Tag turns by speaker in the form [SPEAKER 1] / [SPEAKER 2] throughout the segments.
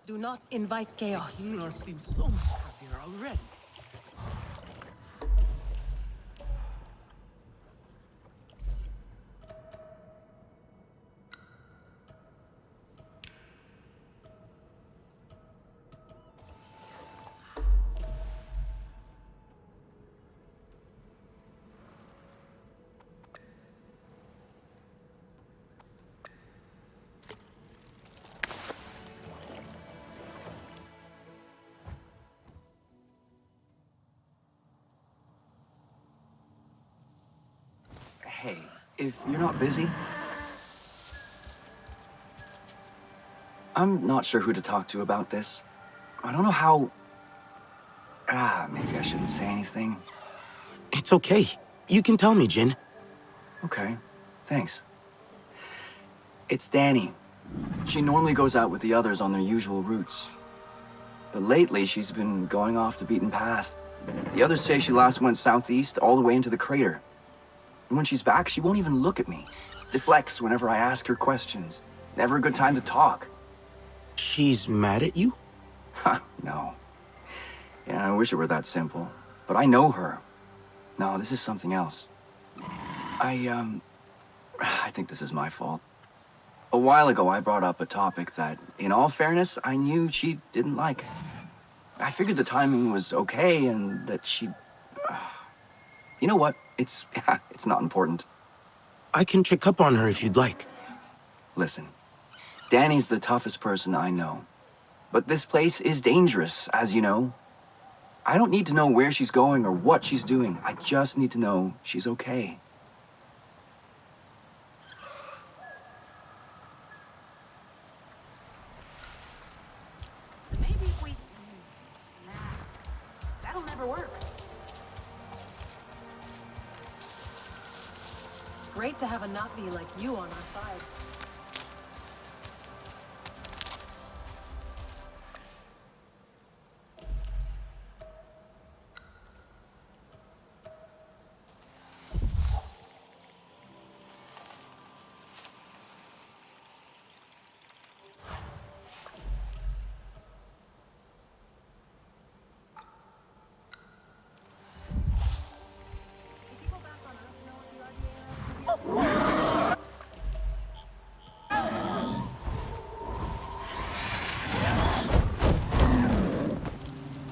[SPEAKER 1] Do not invite chaos.
[SPEAKER 2] Nor seems so much happier already.
[SPEAKER 3] Hey, if you're not busy, I'm not sure who to talk to about this. I don't know how... maybe I shouldn't say anything.
[SPEAKER 4] It's okay. You can tell me, Jin.
[SPEAKER 3] Okay, thanks. It's Danny. She normally goes out with the others on their usual routes. But lately, she's been going off the beaten path. The others say she last went southeast all the way into the crater. And when she's back, she won't even look at me. Deflects whenever I ask her questions. Never a good time to talk.
[SPEAKER 4] She's mad at you?
[SPEAKER 3] Ha, no. Yeah, I wish it were that simple. But I know her. No, this is something else. I think this is my fault. A while ago, I brought up a topic that, in all fairness, I knew she didn't like. I figured the timing was okay and that she'd... You know what? It's not important.
[SPEAKER 4] I can check up on her if you'd like.
[SPEAKER 3] Listen, Danny's the toughest person I know. But this place is dangerous, as you know. I don't need to know where she's going or what she's doing. I just need to know she's okay.
[SPEAKER 1] Maybe if we... Nah, that'll never work. Great to have a Navi like you on our side.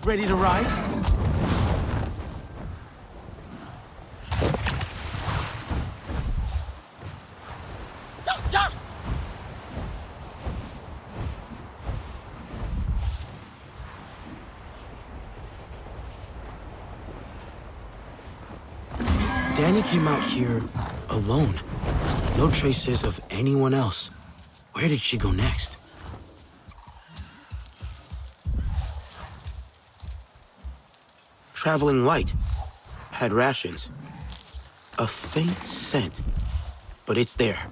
[SPEAKER 4] Ready to ride? Danny came out here alone. No traces of anyone else. Where did she go next? Traveling light. Had rations. A faint scent, but it's there.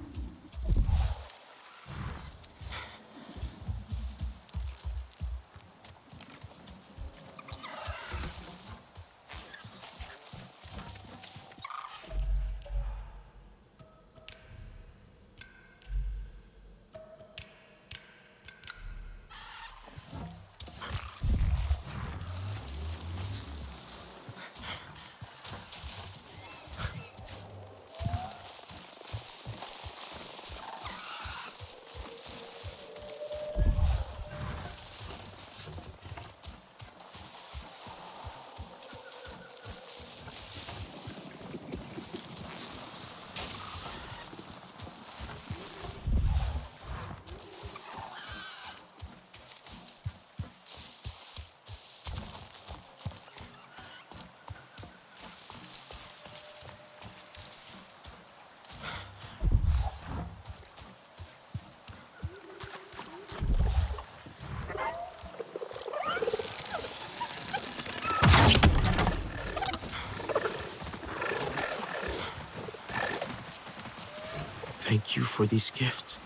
[SPEAKER 4] Thank you for these gifts.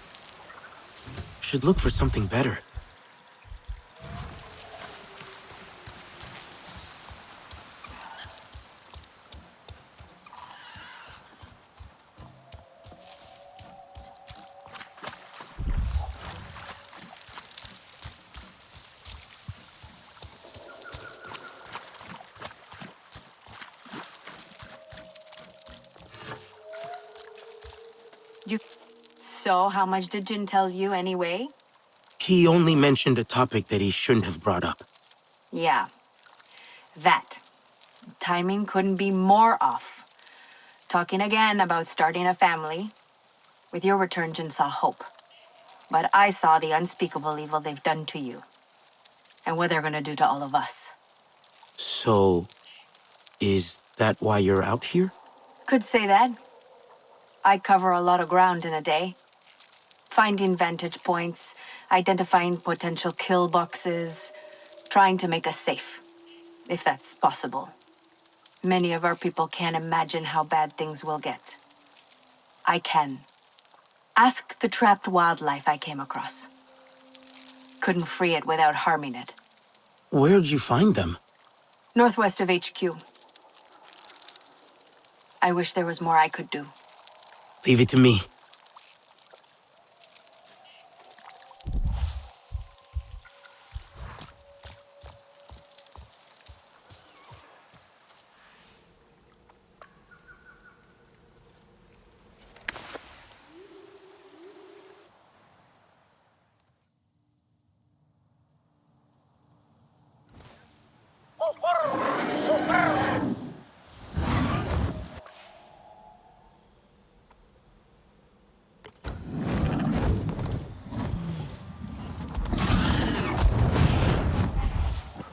[SPEAKER 4] Should look for something better.
[SPEAKER 1] So, how much did Jin tell you anyway?
[SPEAKER 4] He only mentioned a topic that he shouldn't have brought up.
[SPEAKER 1] Yeah, that. Timing couldn't be more off. Talking again about starting a family. With your return, Jin saw hope. But I saw the unspeakable evil they've done to you. And what they're gonna do to all of us.
[SPEAKER 4] So, is that why you're out here?
[SPEAKER 1] Could say that. I cover a lot of ground in a day. Finding vantage points, identifying potential kill boxes, trying to make us safe, if that's possible. Many of our people can't imagine how bad things will get. I can. Ask the trapped wildlife I came across. Couldn't free it without harming it.
[SPEAKER 4] Where'd you find them?
[SPEAKER 1] Northwest of HQ. I wish there was more I could do.
[SPEAKER 4] Leave it to me.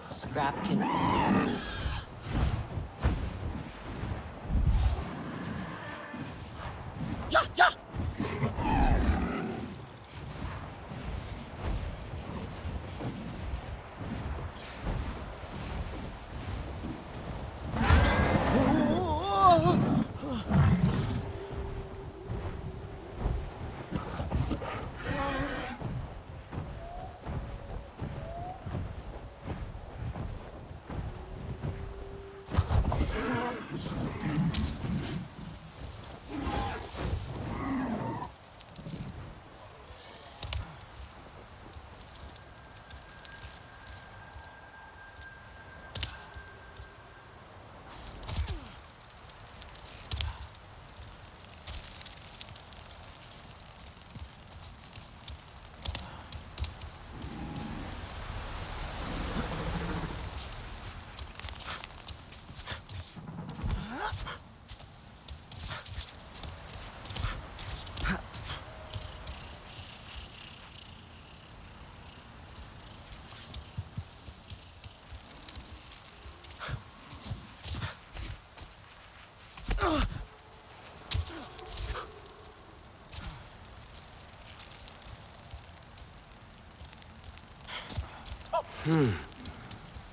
[SPEAKER 2] Scrap can...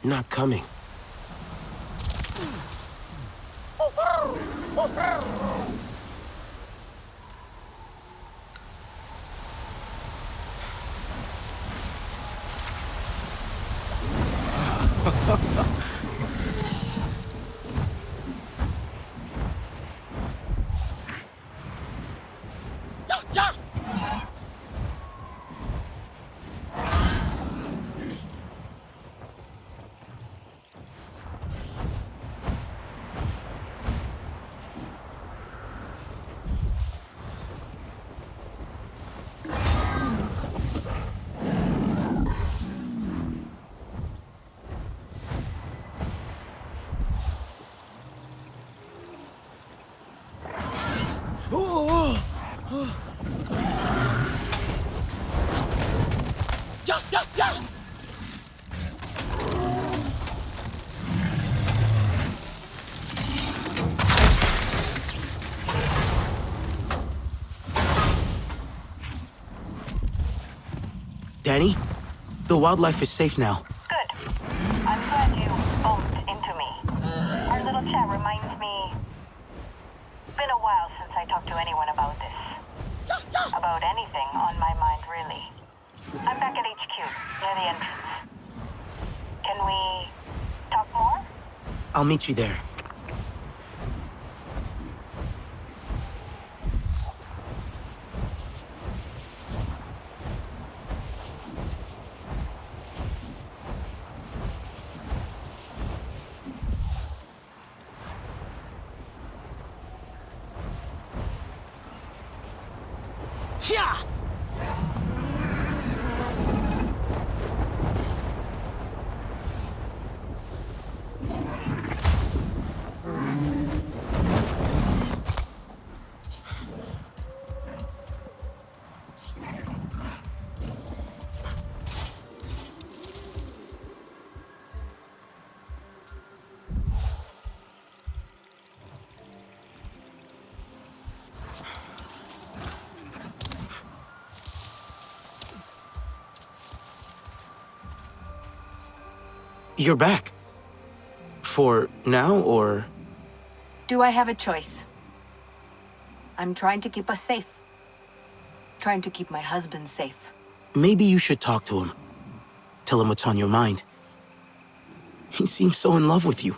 [SPEAKER 4] Not coming. Danny, the wildlife is safe now.
[SPEAKER 5] Good. I'm glad you bumped into me. Our little chat reminds me... It's been a while since I talked to anyone about this. About anything on my mind, really. I'm back at HQ, near the entrance. Can we talk more?
[SPEAKER 4] I'll meet you there. Yeah! You're back. For now, or...?
[SPEAKER 1] Do I have a choice? I'm trying to keep us safe. Trying to keep my husband safe.
[SPEAKER 4] Maybe you should talk to him. Tell him what's on your mind. He seems so in love with you.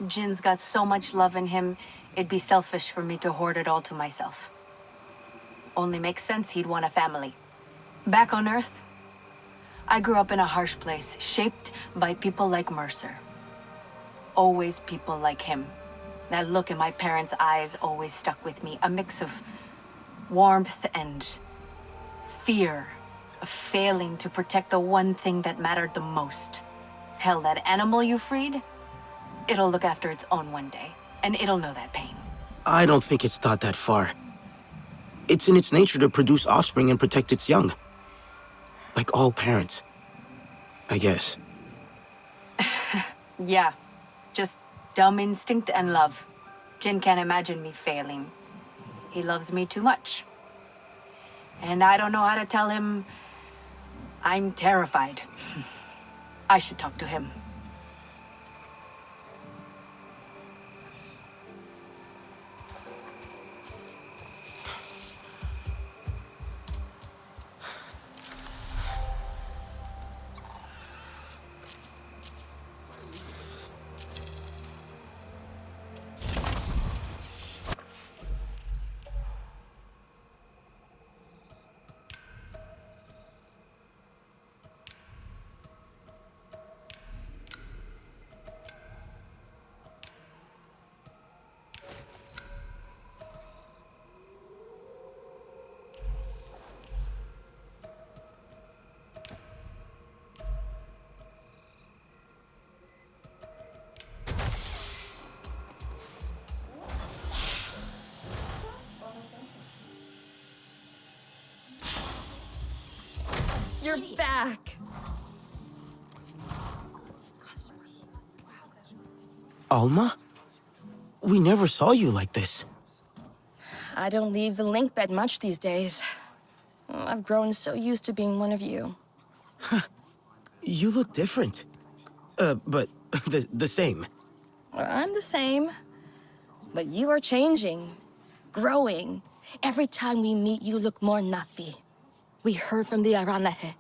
[SPEAKER 1] Jin's got so much love in him, it'd be selfish for me to hoard it all to myself. Only makes sense he'd want a family. Back on Earth, I grew up in a harsh place, shaped by people like Mercer. Always people like him. That look in my parents' eyes always stuck with me. A mix of warmth and fear of failing to protect the one thing that mattered the most. Hell, that animal you freed, it'll look after its own one day, and it'll know that pain.
[SPEAKER 4] I don't think it's thought that far. It's in its nature to produce offspring and protect its young. Like all parents. I guess.
[SPEAKER 1] Yeah, just dumb instinct and love. Jin can't imagine me failing. He loves me too much. And I don't know how to tell him I'm terrified. I should talk to him.
[SPEAKER 6] You're back.
[SPEAKER 4] Alma? We never saw you like this.
[SPEAKER 6] I don't leave the link bed much these days. I've grown so used to being one of you.
[SPEAKER 4] You look different. But the same.
[SPEAKER 6] I'm the same. But you are changing. Growing. Every time we meet, you look more Nafi. We heard from the Aranahe.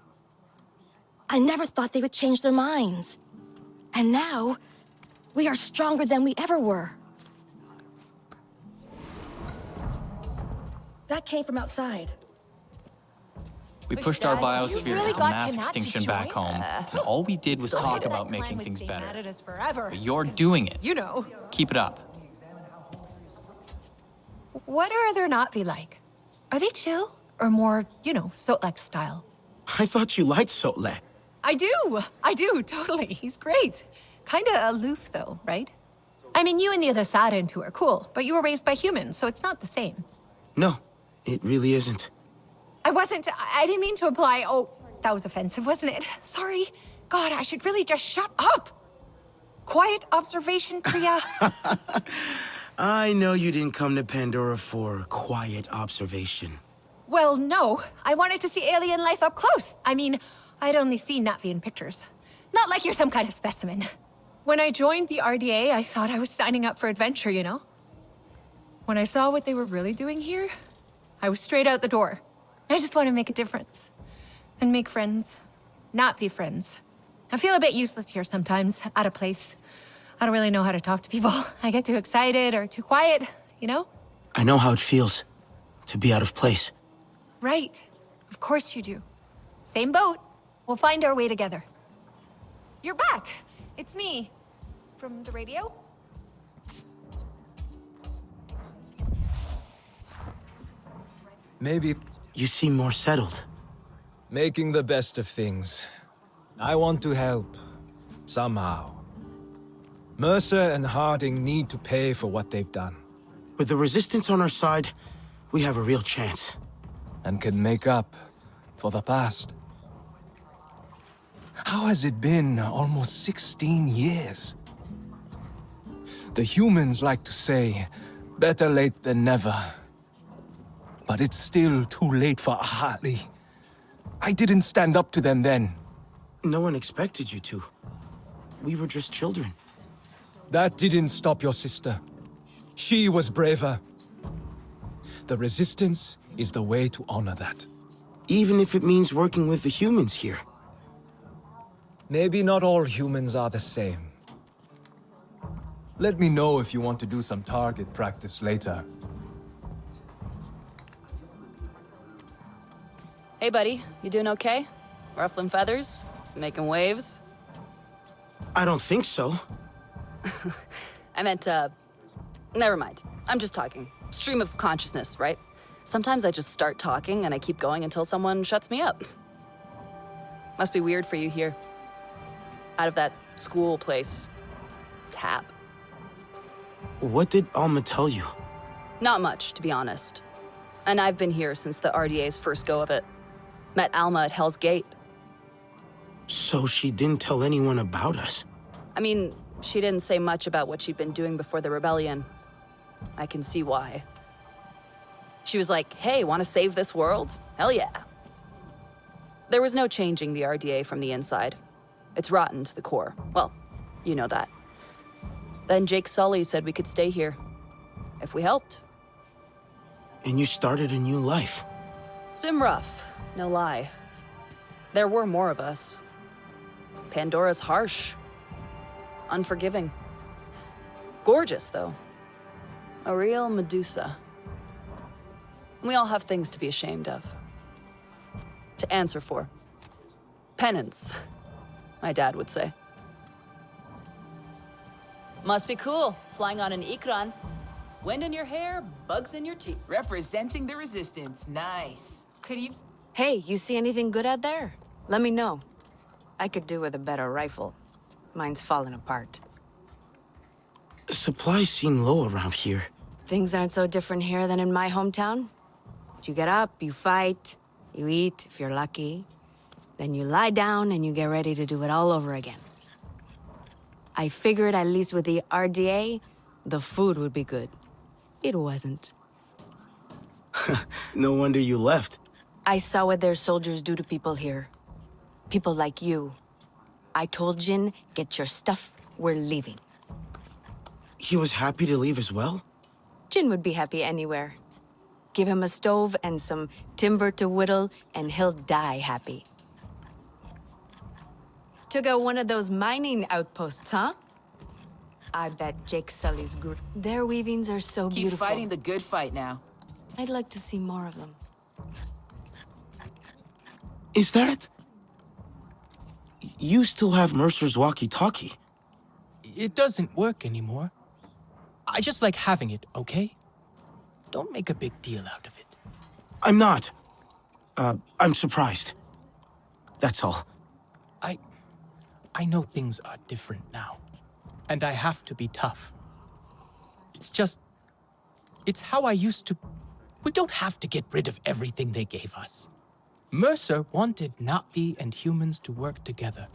[SPEAKER 6] I never thought they would change their minds. And now, we are stronger than we ever were. That came from outside.
[SPEAKER 7] We pushed our biosphere
[SPEAKER 2] You really
[SPEAKER 7] into
[SPEAKER 2] got
[SPEAKER 7] mass
[SPEAKER 2] Kanat to
[SPEAKER 7] extinction back
[SPEAKER 2] join?
[SPEAKER 7] home, and all we did was
[SPEAKER 2] So
[SPEAKER 7] talk
[SPEAKER 2] maybe
[SPEAKER 7] about
[SPEAKER 2] that clan
[SPEAKER 7] making
[SPEAKER 2] would
[SPEAKER 7] things
[SPEAKER 2] stay
[SPEAKER 7] better.
[SPEAKER 2] mad at us forever.
[SPEAKER 7] But you're doing it.
[SPEAKER 2] You know.
[SPEAKER 7] Keep it up.
[SPEAKER 8] What are their not be like? Are they chill? Or more, Sotlek style?
[SPEAKER 4] I thought you liked Sotle.
[SPEAKER 8] I do, totally. He's great. Kinda aloof though, right? I mean, you and the other Sarentu are cool, but you were raised by humans, so it's not the same.
[SPEAKER 4] No, it really isn't.
[SPEAKER 8] I didn't mean to imply, oh, that was offensive, wasn't it? Sorry. God, I should really just shut up. Quiet observation, Kriya.
[SPEAKER 4] I know you didn't come to Pandora for quiet observation.
[SPEAKER 8] Well, no. I wanted to see alien life up close. I mean, I'd only seen Natvi in pictures. Not like you're some kind of specimen. When I joined the RDA, I thought I was signing up for adventure, you know? When I saw what they were really doing here, I was straight out the door. I just want to make a difference. And make friends. Not be friends. I feel a bit useless here sometimes, out of place. I don't really know how to talk to people. I get too excited or too quiet, you know?
[SPEAKER 4] I know how it feels to be out of place.
[SPEAKER 8] Right. Of course you do. Same boat. We'll find our way together. You're back. It's me. From the radio?
[SPEAKER 9] Maybe
[SPEAKER 4] You seem more settled.
[SPEAKER 9] making the best of things. I want to help. Somehow. Mercer and Harding need to pay for what they've done.
[SPEAKER 4] With the Resistance on our side, we have a real chance.
[SPEAKER 9] And can make up for the past. How has it been almost 16 years? The humans like to say, better late than never. But it's still too late for Ahari. I didn't stand up to them then.
[SPEAKER 4] No one expected you to. We were just children.
[SPEAKER 9] That didn't stop your sister. She was braver. The Resistance is the way to honor that.
[SPEAKER 4] Even if it means working with the humans here.
[SPEAKER 9] Maybe not all humans are the same. Let me know if you want to do some target practice later.
[SPEAKER 2] Hey, buddy. You doing okay? Ruffling feathers? Making waves?
[SPEAKER 4] I don't think so.
[SPEAKER 2] I meant, never mind. I'm just talking. Stream of consciousness, right? Sometimes I just start talking and I keep going until someone shuts me up. Must be weird for you here. Out of that school place. Tap.
[SPEAKER 4] What did Alma tell you?
[SPEAKER 2] Not much, to be honest. And I've been here since the RDA's first go of it. Met Alma at Hell's Gate.
[SPEAKER 4] So she didn't tell anyone about us?
[SPEAKER 2] I mean, she didn't say much about what she'd been doing before the rebellion. I can see why. She was like, hey, want to save this world? Hell yeah. There was no changing the RDA from the inside. It's rotten to the core. Well, you know that. Then Jake Sully said we could stay here. If we helped.
[SPEAKER 4] And you started a new life.
[SPEAKER 2] It's been rough, no lie. There were more of us. Pandora's harsh. Unforgiving. Gorgeous, though. A real Medusa. We all have things to be ashamed of. To answer for. Penance, my dad would say. Must be cool, flying on an Ikran. Wind in your hair, bugs in your teeth.
[SPEAKER 10] Representing the Resistance. Nice.
[SPEAKER 8] Could you...
[SPEAKER 1] Hey, you see anything good out there? Let me know. I could do with a better rifle. Mine's falling apart.
[SPEAKER 4] Supplies seem low around here.
[SPEAKER 1] Things aren't so different here than in my hometown. You get up, you fight, you eat, if you're lucky. Then you lie down and you get ready to do it all over again. I figured at least with the RDA, the food would be good. It wasn't.
[SPEAKER 4] No wonder you left.
[SPEAKER 1] I saw what their soldiers do to people here. People like you. I told Jin, get your stuff, we're leaving.
[SPEAKER 4] He was happy to leave as well?
[SPEAKER 1] Jin would be happy anywhere. Give him a stove and some timber to whittle, and he'll die happy. Took out one of those mining outposts, huh? I bet Jake Sully's good. Their weavings are so
[SPEAKER 10] Keep
[SPEAKER 1] beautiful.
[SPEAKER 10] fighting the good fight now.
[SPEAKER 1] I'd like to see more of them.
[SPEAKER 4] Is that... You still have Mercer's walkie-talkie?
[SPEAKER 11] It doesn't work anymore. I just like having it, okay? Don't make a big deal out of it.
[SPEAKER 4] I'm not. I'm surprised. That's all.
[SPEAKER 11] I know things are different now. And I have to be tough. It's how I used to... We don't have to get rid of everything they gave us. Mercer wanted Navi and humans to work together.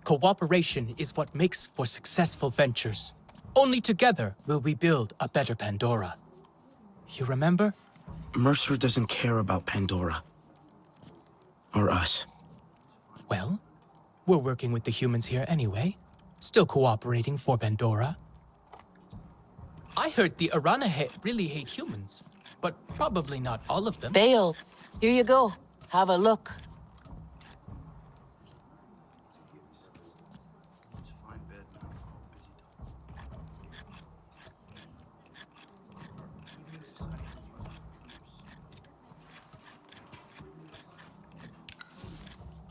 [SPEAKER 11] Cooperation is what makes for successful ventures. Only together will we build a better Pandora. You remember?
[SPEAKER 4] Mercer doesn't care about Pandora. Or us.
[SPEAKER 11] Well, we're working with the humans here anyway. Still cooperating for Pandora. I heard the Aranahe really hate humans, but probably not all of them.
[SPEAKER 6] Vale, here you go. Have a look.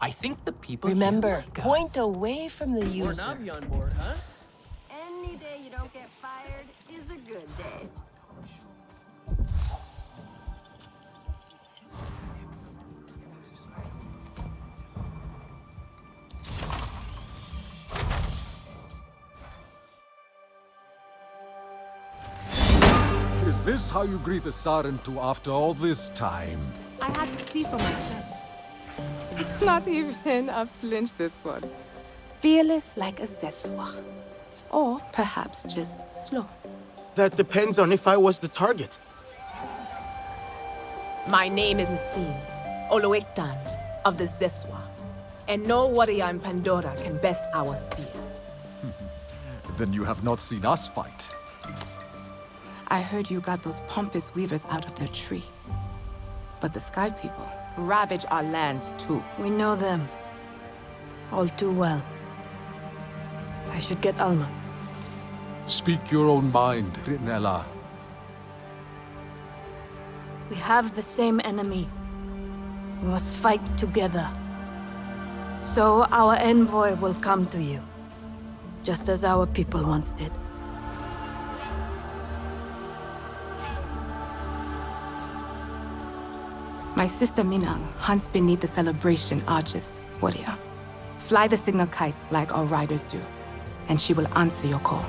[SPEAKER 11] I think the people here
[SPEAKER 6] Remember,
[SPEAKER 11] like us.
[SPEAKER 6] point away from the
[SPEAKER 12] More
[SPEAKER 6] user.
[SPEAKER 12] Navi on board, huh?
[SPEAKER 13] Any day you don't get fired is a good day.
[SPEAKER 12] Is this how you greet the Sarentu after all this time?
[SPEAKER 14] I had to see for myself. Not even a flinch, this one. Fearless like a Zeswa. Or perhaps just slow.
[SPEAKER 4] That depends on if I was the target.
[SPEAKER 14] My name is Nassim, Oloektan of the Zeswa. And no warrior in Pandora can best our spears.
[SPEAKER 12] Then you have not seen us fight.
[SPEAKER 14] I heard you got those pompous weavers out of their tree. But the Sky People ravage our lands too.
[SPEAKER 1] We know them. All too well. I should get Alma.
[SPEAKER 12] Speak your own mind, Rinella.
[SPEAKER 1] We have the same enemy. We must fight together. So our envoy will come to you. Just as our people once did.
[SPEAKER 14] My sister Minang hunts beneath the celebration arches, warrior. Fly the signal kite like our riders do, and she will answer your call.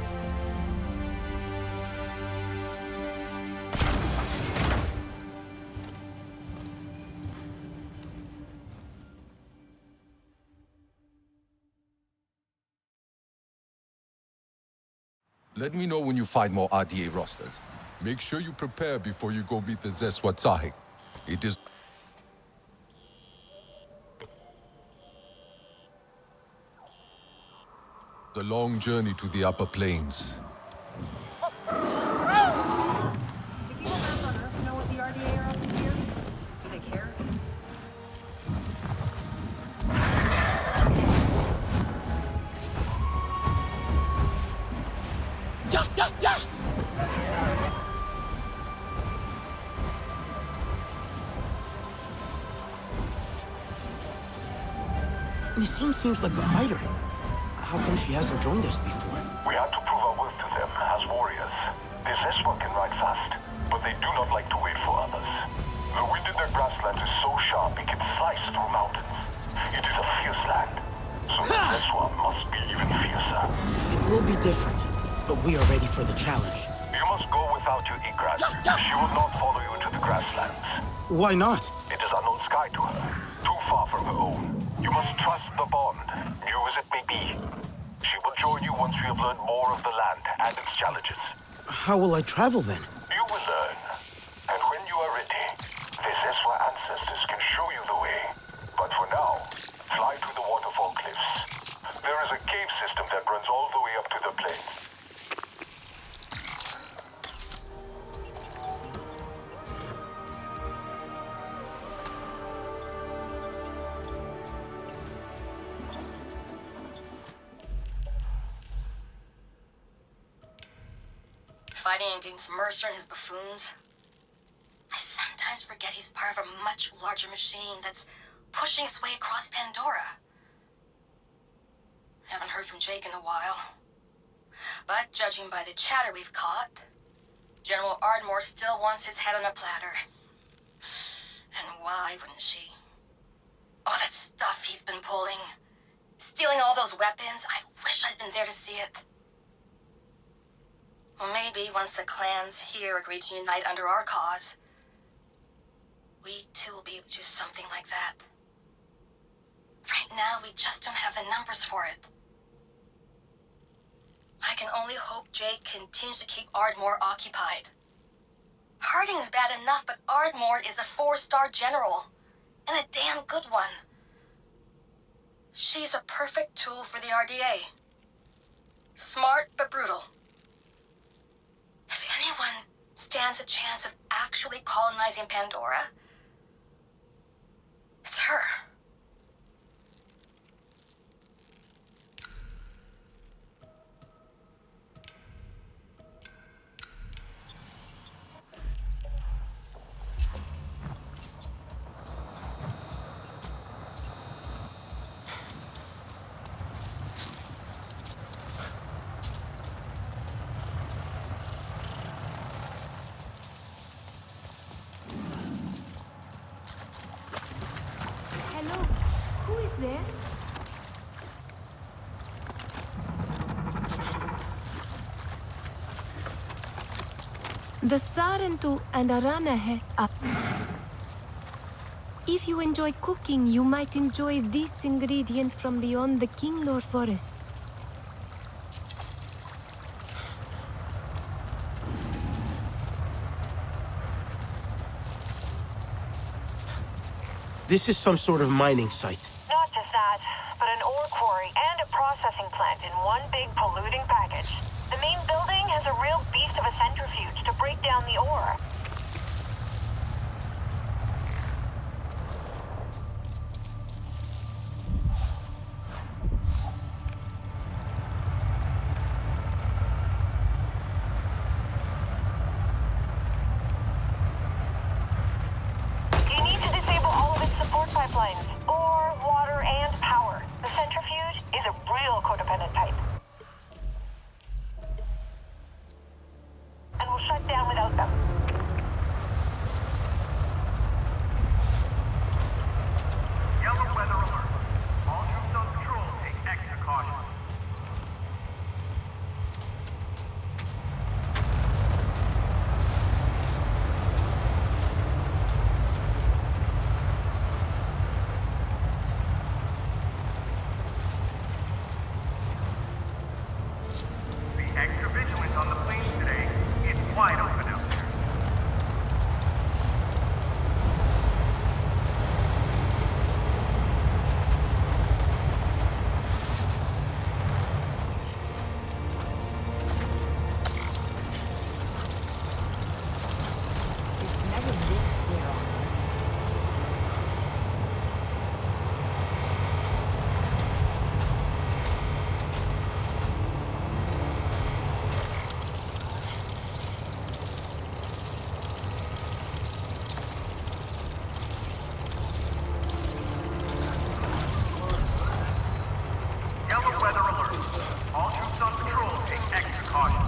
[SPEAKER 12] Let me know when you find more RDA rosters. Make sure you prepare before you go meet the Zeswa Tsahik. It is... the long journey to the upper plains.
[SPEAKER 4] Nassim seems like a fighter. How come she hasn't joined us before?
[SPEAKER 15] We had to prove our worth to them as warriors. The Zeswa can ride fast, but they do not like to wait for others. The wind in their grassland is so sharp it can slice through mountains. It is a fierce land, so the Zeswa must be even fiercer.
[SPEAKER 4] It will be different, but we are ready for the challenge.
[SPEAKER 15] You must go without your egress. She will not follow you to the grasslands.
[SPEAKER 4] Why not?
[SPEAKER 15] It is unknown sky to her, too far from her own. You must trust the bond, new as it may be. She will join you once we have learned more of the land and its challenges.
[SPEAKER 4] How will I travel then?
[SPEAKER 15] You will learn. And when you are ready, the Zeswa ancestors can show you the way. But for now, fly to the waterfall cliffs. There is a cave system that runs all the way up to the plains.
[SPEAKER 6] Fighting against Mercer and his buffoons. I sometimes forget he's part of a much larger machine that's pushing its way across Pandora. Haven't heard from Jake in a while. But judging by the chatter we've caught, General Ardmore still wants his head on a platter. And why wouldn't she? All that stuff he's been pulling. Stealing all those weapons. I wish I'd been there to see it. Well, maybe once the clans here agree to unite under our cause, we too will be able to do something like that. Right now, we just don't have the numbers for it. I can only hope Jake continues to keep Ardmore occupied. Harding's bad enough, but Ardmore is a 4-star general, and a damn good one. She's a perfect tool for the RDA. Smart, but brutal. If anyone stands a chance of actually colonizing Pandora, it's her.
[SPEAKER 13] The Sarentu and Aranahe are... If you enjoy cooking, you might enjoy this ingredient from beyond the Kinglore forest.
[SPEAKER 4] This is some sort of mining site.
[SPEAKER 5] Not just that, but an ore quarry and a processing plant in one big polluting package. The main building has a real beast of a centrifuge to break down the ore. You need to disable all of its support pipelines. Ore, water, and power. The centrifuge is a real codependent type. And will shut down without them.
[SPEAKER 15] Yellow weather alert. All troops on patrol take extra caution. Be extra vigilant on the plains today. It's wide open out there.
[SPEAKER 10] It's never this clear on
[SPEAKER 15] Yellow weather alert. All troops on patrol take extra caution.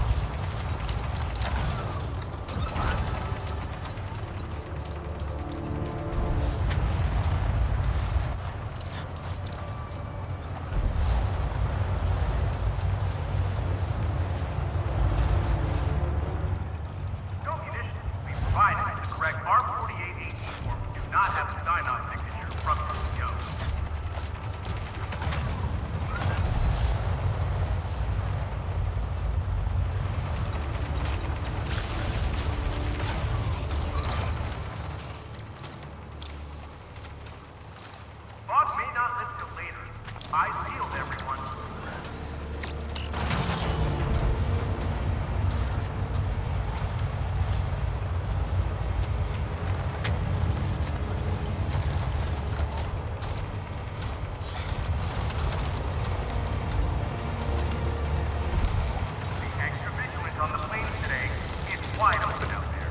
[SPEAKER 15] No munitions will be provided in the correct R48AE form do not have a sign-on signature from the CEO. Boss may not live till later. Eyes peeled, everyone. Be extra vigilant on the plains today. It's wide open out there.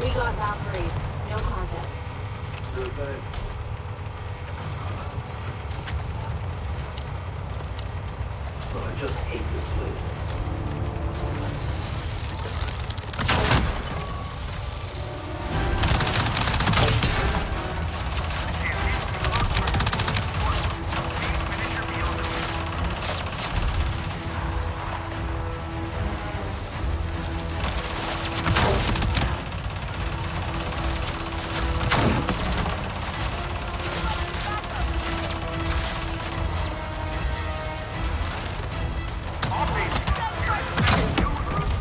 [SPEAKER 1] We got Valkyries. No contact.
[SPEAKER 4] I just hate this place.
[SPEAKER 15] All bases, here is the new route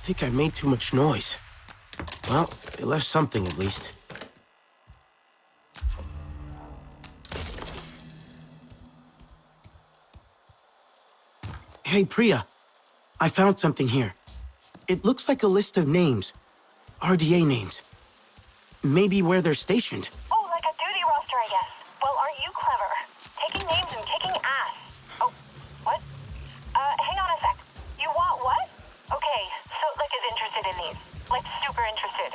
[SPEAKER 4] think I made too much noise. Well, it left something at least. Hey, Priya. I found something here. It looks like a list of names. RDA names. Maybe where they're stationed.
[SPEAKER 5] Oh, like a duty roster, I guess. Well, aren't you clever? Taking names and kicking ass. Oh, what? Hang on a sec. You want what? Okay, Sootlik is interested in these. Like, super interested.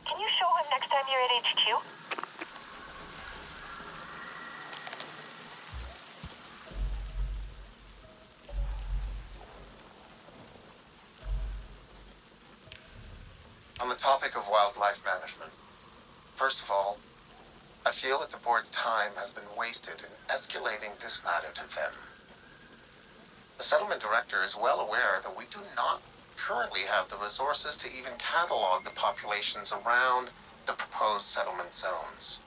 [SPEAKER 5] Can you show him next time you're at HQ?
[SPEAKER 16] On the topic of wildlife management, first of all, I feel that the board's time has been wasted in escalating this matter to them. The settlement director is well aware that we do not currently have the resources to even catalog the populations around the proposed settlement zones.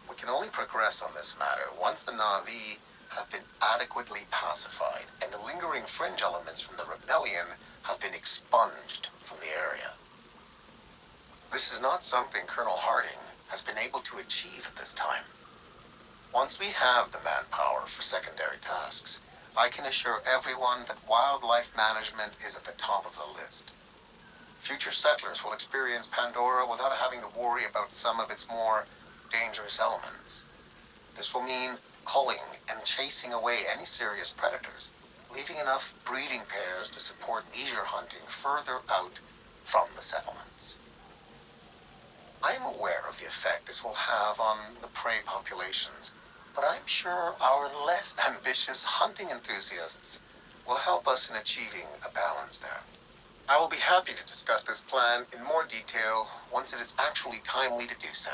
[SPEAKER 16] We can only progress on this matter once the Na'vi have been adequately pacified and the lingering fringe elements from the rebellion have been expunged from the area. This is not something Colonel Harding has been able to achieve at this time. Once we have the manpower for secondary tasks, I can assure everyone that wildlife management is at the top of the list. Future settlers will experience Pandora without having to worry about some of its more dangerous elements. This will mean culling and chasing away any serious predators, leaving enough breeding pairs to support leisure hunting further out from the settlements. I am aware of the effect this will have on the prey populations, but I'm sure our less ambitious hunting enthusiasts will help us in achieving a balance there. I will be happy to discuss this plan in more detail once it is actually timely to do so.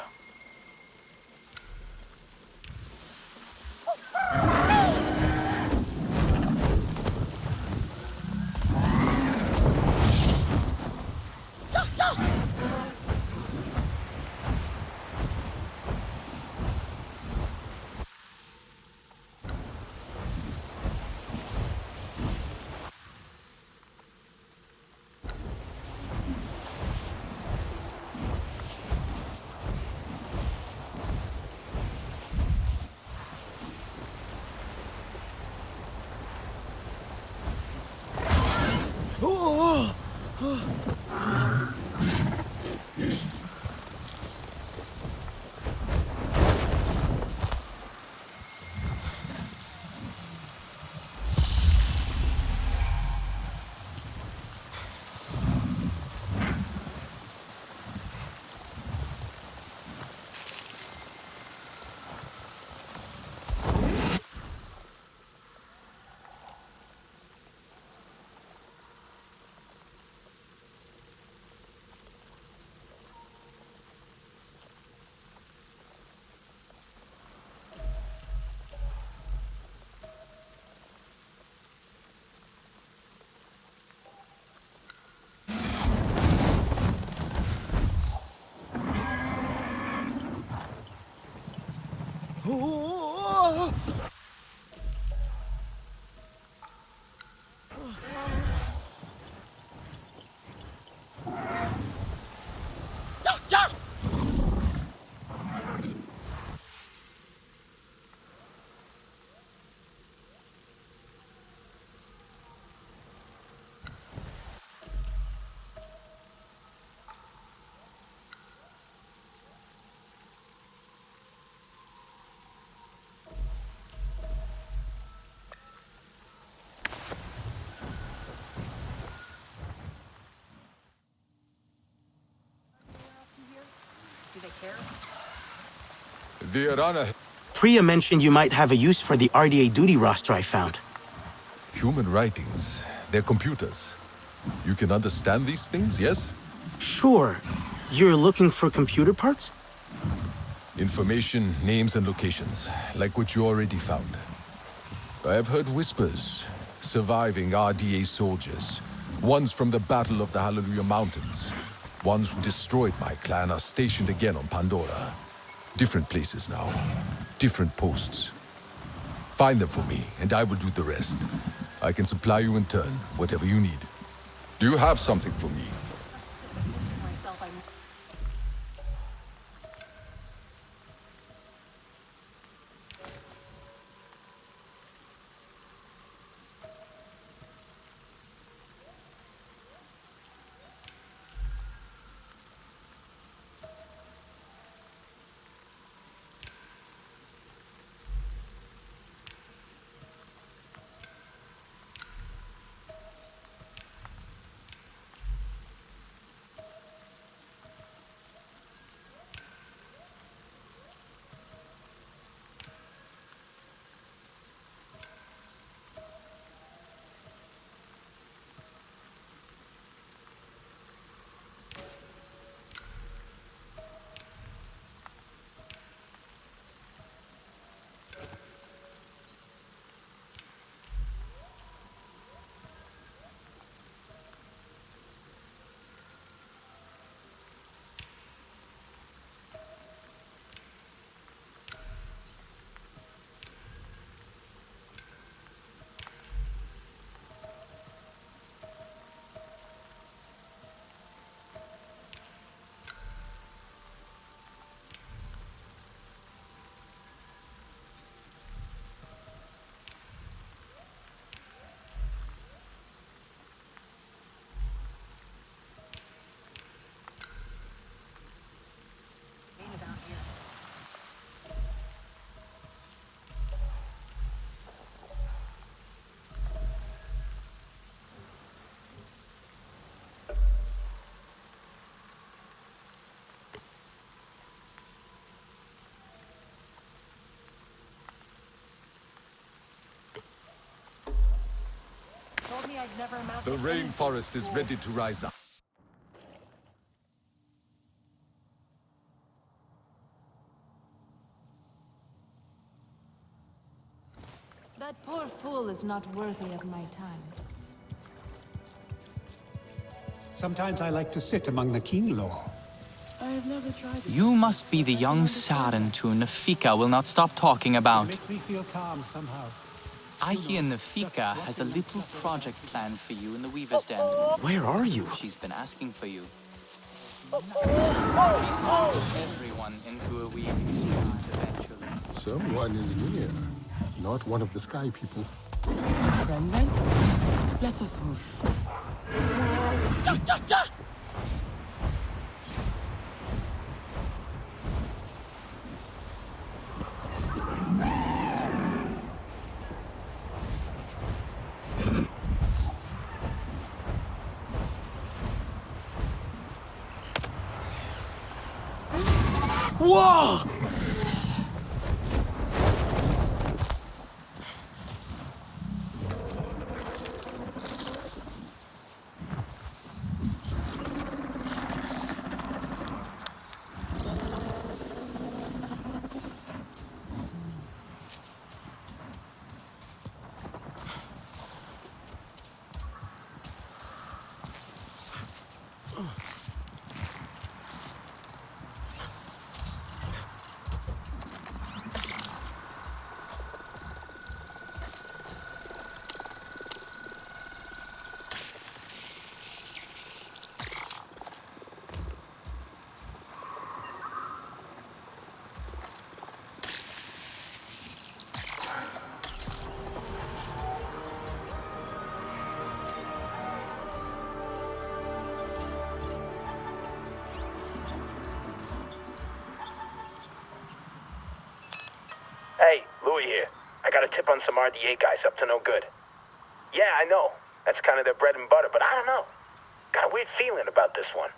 [SPEAKER 12] The Arana...
[SPEAKER 4] Priya mentioned you might have a use for the RDA duty roster I found.
[SPEAKER 12] Human writings. They're computers. You can understand these things, yes?
[SPEAKER 4] Sure. You're looking for computer parts?
[SPEAKER 12] Information, names, and locations, like what you already found. I have heard whispers. Surviving RDA soldiers. Ones from the Battle of the Hallelujah Mountains. Ones who destroyed my clan are stationed again on Pandora. Different places now. Different posts. Find them for me, and I will do the rest. I can supply you in turn, whatever you need. Do you have something for me? The rainforest is ready to rise up.
[SPEAKER 17] That poor fool is not worthy of my time.
[SPEAKER 18] Sometimes I like to sit among the king lore.
[SPEAKER 17] I have never tried it.
[SPEAKER 7] You must be the young Sarentun Nafika will not stop talking about.
[SPEAKER 18] It makes me feel calm somehow.
[SPEAKER 7] I hear Nafika has a little project planned for you in the Weaver's Den.
[SPEAKER 4] Where are you?
[SPEAKER 7] She's been asking for you. She turns everyone into a weaving eventually.
[SPEAKER 12] Someone is near. Not one of the sky people.
[SPEAKER 17] Then, let us hope.
[SPEAKER 4] Whoa!
[SPEAKER 19] Hey, Louis here. I got a tip on some RDA guys up to no good. Yeah, I know. That's kind of their bread and butter, but I don't know. Got a weird feeling about this one.